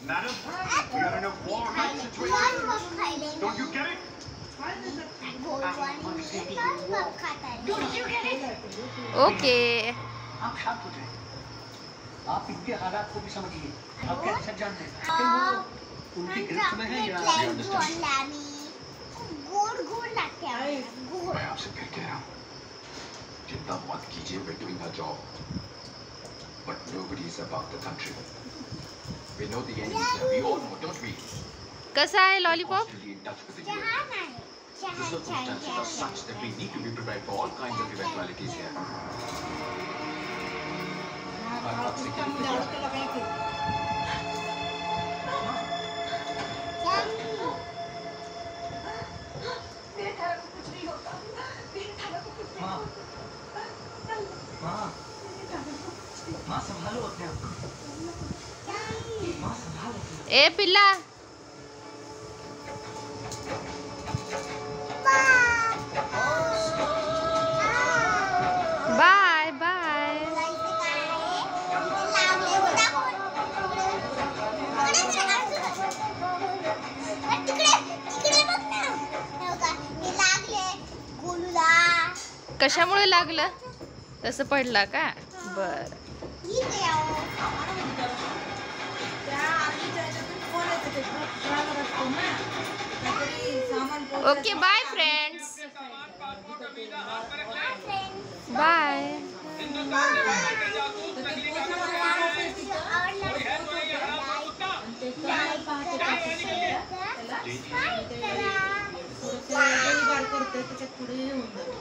Madam, we are in a war-like situation. Don't you get it? Don't you get it? Okay. आप शांत हो जाइए। आप इनके हालात को भी समझिए। आप क्या अच्छा जानते हैं? उनकी गिरफ्त में है या मैं आपसे फिर कह रहा हूँ, चिंता मत कीजिए, we're doing our job. But nobody is above the country. We know the enemies there. We all know, don't we? कसा आहे lollipop? Constantly in touch with the UN. The circumstances are such that we need to be prepared for all kinds of eventualities here. माँ संभालो अपने आप को। माँ संभालो। ए पिल्ला बाय बाय। कशामुळे लागलं? तसं पडला का? बर ओके बाय फ्रेंड्स बाय। करते त्याच्यात पुढे येऊन जातो.